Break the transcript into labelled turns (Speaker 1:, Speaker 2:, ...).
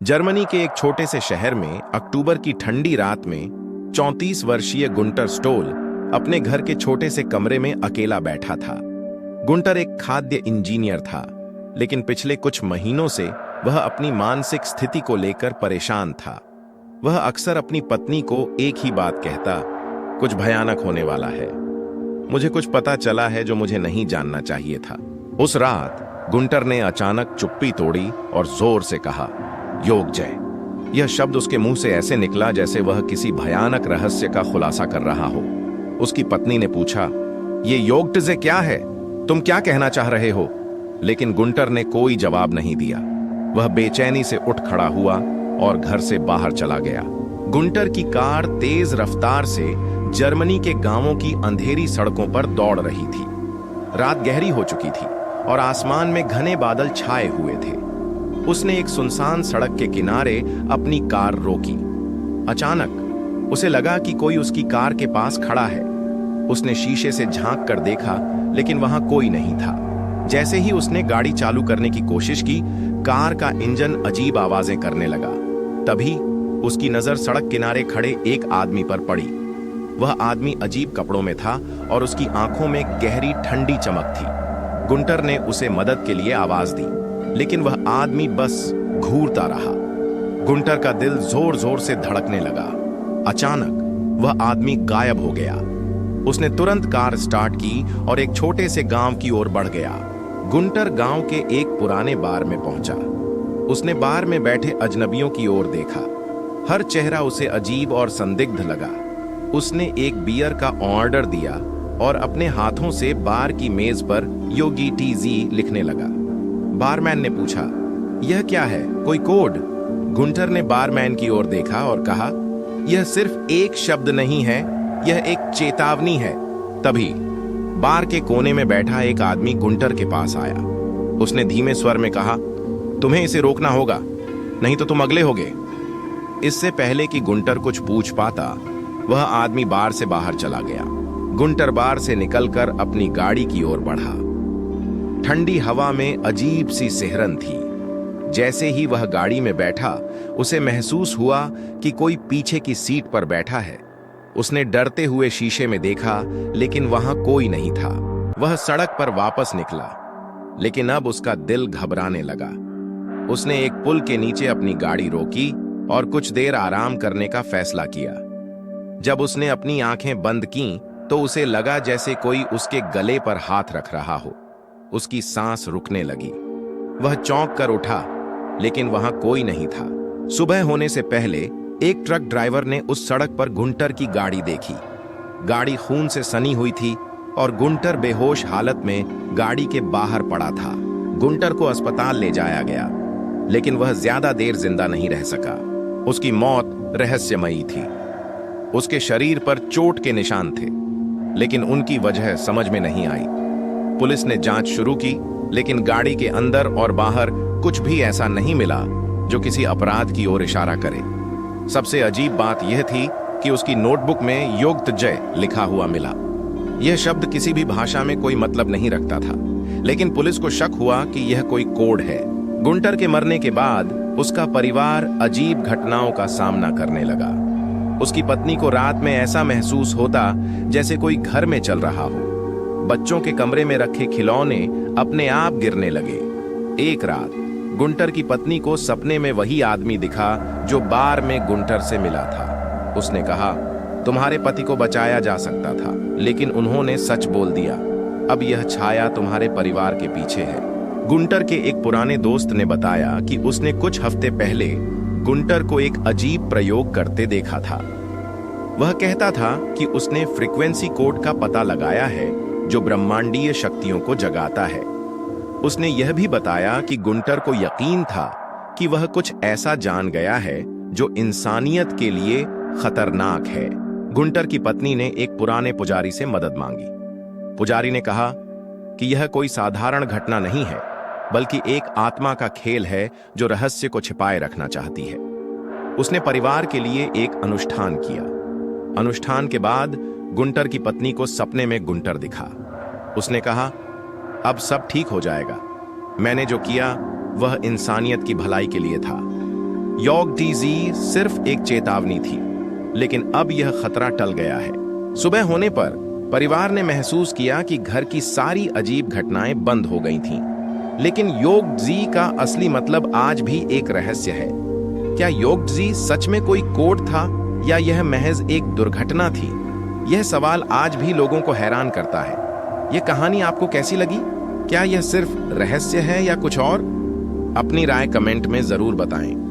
Speaker 1: Germany के एक छोटे से शहर में अक्टूबर की ठंडी रात में 34 वर्षीय गुंटर स्टोल अपने घर के छोटे से कमरे में अकेला बैठा था। गुंटर एक खाद्य इंजीनियर था, लेकिन पिछले कुछ महीनों से वह अपनी मानसिक स्थिति को लेकर परेशान था। वह अक्सर अपनी पत्नी को एक ही बात कहता, कुछ भयानक होने वाला है। मुझे कुछ पता चला है जो मुझे नहीं जानना चाहिए था। उस रात गुंटर ने अचानक चुप्पी तोड़ी और जोर से कहा, योग जय। यह शब्द उसके मुंह से ऐसे निकला जैसे वह किसी भयानक रहस्य का खुलासा कर रहा हो। उसकी पत्नी ने पूछा, ये योग टजे क्या है? तुम क्या कहना चाह रहे हो? लेकिन गुंटर ने कोई जवाब नहीं दिया। वह बेचैनी से उठ खड़ा हुआ और घर से बाहर चला गया। गुंटर की कार तेज रफ्तार से जर्मनी के गांवों की अंधेरी सड़कों पर दौड़ रही थी। रात गहरी हो चुकी थी और आसमान में घने बादल छाए हुए थे। उसने एक सुनसान सड़क के किनारे अपनी कार रोकी। अचानक उसे लगा कि कोई उसकी कार के पास खड़ा है। उसने शीशे से झांक कर देखा, लेकिन वहां कोई नहीं था। जैसे ही उसने गाड़ी चालू करने की कोशिश की, कार का इंजन अजीब आवाजें करने लगा। तभी उसकी नजर सड़क किनारे खड़े एक आदमी पर पड़ी। वह आदमी अजीब कपड़ों में था और उसकी आंखों में गहरी ठंडी चमक थी। गुंटर ने उसे मदद के लिए आवाज दी, लेकिन वह आदमी बस घूरता रहा। गुंटर का दिल जोर जोर से धड़कने लगा। अचानक वह आदमी गायब हो गया। उसने तुरंत कार स्टार्ट की और एक छोटे से गांव की ओर बढ़ गया। गुंटर गांव के एक पुराने बार में पहुंचा। उसने बार में बैठे अजनबियों की ओर देखा। हर चेहरा उसे अजीब और संदिग्ध लगा। उसने एक बियर का ऑर्डर दिया और अपने हाथों से बार की मेज पर योगी टीजी लिखने लगा। बारमैन ने पूछा, यह क्या है, कोई कोड? गुंटर ने बारमैन की ओर देखा और कहा, यह सिर्फ एक शब्द नहीं है, यह एक चेतावनी है। तभी बार के कोने में बैठा एक आदमी गुंटर के पास आया। उसने धीमे स्वर में कहा, तुम्हें इसे रोकना होगा, नहीं तो तुम अगले होगे। इससे पहले कि गुंटर कुछ पूछ पाता, वह आदमी बार से बाहर चला गया। गुंटर बार से निकलकर अपनी गाड़ी की ओर बढ़ा। ठंडी हवा में अजीब सी सिहरन थी। जैसे ही वह गाड़ी में बैठा, उसे महसूस हुआ कि कोई पीछे की सीट पर बैठा है। उसने डरते हुए शीशे में देखा, लेकिन वहां कोई नहीं था। वह सड़क पर वापस निकला, लेकिन अब उसका दिल घबराने लगा। उसने एक पुल के नीचे अपनी गाड़ी रोकी और कुछ देर आराम करने का फैसला किया। जब उसने अपनी आंखें बंद कीं, तो उसे लगा जैसे कोई उसके गले पर हाथ रख रहा हो। उसकी सांस रुकने लगी। वह चौंक कर उठा, लेकिन वहां कोई नहीं था। सुबह होने से पहले एक ट्रक ड्राइवर ने उस सड़क पर गुंटर की गाड़ी देखी। गाड़ी खून से सनी हुई थी और गुंटर बेहोश हालत में गाड़ी के बाहर पड़ा था। गुंटर को अस्पताल ले जाया गया, लेकिन वह ज्यादा देर जिंदा नहीं रह सका। उसकी मौत रहस्यमयी थी। उसके शरीर पर चोट के निशान थे, लेकिन उनकी वजह समझ में नहीं आई। पुलिस ने जांच शुरू की, लेकिन गाड़ी के अंदर और बाहर कुछ भी ऐसा नहीं मिला जो किसी अपराध की ओर इशारा करे। सबसे अजीब बात यह थी कि उसकी नोटबुक में योगतजय लिखा हुआ मिला। यह शब्द किसी भी भाषा में कोई मतलब नहीं रखता था, लेकिन पुलिस को शक हुआ कि यह कोई कोड है। गुंटर के मरने के बाद उसका परिवार अजीब घटनाओं का सामना करने लगा। उसकी पत्नी को रात में ऐसा महसूस होता जैसे कोई घर में चल रहा हो। बच्चों के कमरे में रखे खिलौने अपने आप गिरने लगे। एक रात गुंटर की पत्नी को सपने में वही आदमी दिखा जो बार में गुंटर से मिला था। उसने कहा, तुम्हारे पति को बचाया जा सकता था, लेकिन उन्होंने सच बोल दिया। अब यह छाया तुम्हारे परिवार के पीछे है। गुंटर के एक पुराने दोस्त ने बताया कि उसने कुछ हफ्ते पहले गुंटर को एक अजीब प्रयोग करते देखा था। वह कहता था कि उसने फ्रीक्वेंसी कोड का पता लगाया है जो ब्रह्मांडीय शक्तियों को जगाता है। उसने यह भी बताया कि गुंटर को यकीन था कि वह कुछ ऐसा जान गया है जो इंसानियत के लिए खतरनाक है। गुंटर की पत्नी ने एक पुराने पुजारी से मदद मांगी। पुजारी ने कहा कि यह कोई साधारण घटना नहीं है, बल्कि एक आत्मा का खेल है जो रहस्य को छिपाए रखना चाहती है। उसने परिवार के लिए एक अनुष्ठान किया। अनुष्ठान के बाद गुंटर की पत्नी को सपने में गुंटर दिखा। उसने कहा, अब सब ठीक हो जाएगा। मैंने जो किया वह इंसानियत की भलाई के लिए था। यॉग डीजी सिर्फ एक चेतावनी थी, लेकिन अब यह खतरा टल गया है। सुबह होने पर परिवार ने महसूस किया कि घर की सारी अजीब घटनाएं बंद हो गई थीं। लेकिन योगजी का असली मतलब आज भी एक रहस्य है। क्या योगजी सच में कोई कोड था या यह महज एक दुर्घटना थी? यह सवाल आज भी लोगों को हैरान करता है। यह कहानी आपको कैसी लगी? क्या यह सिर्फ रहस्य है या कुछ और? अपनी राय कमेंट में जरूर बताएं।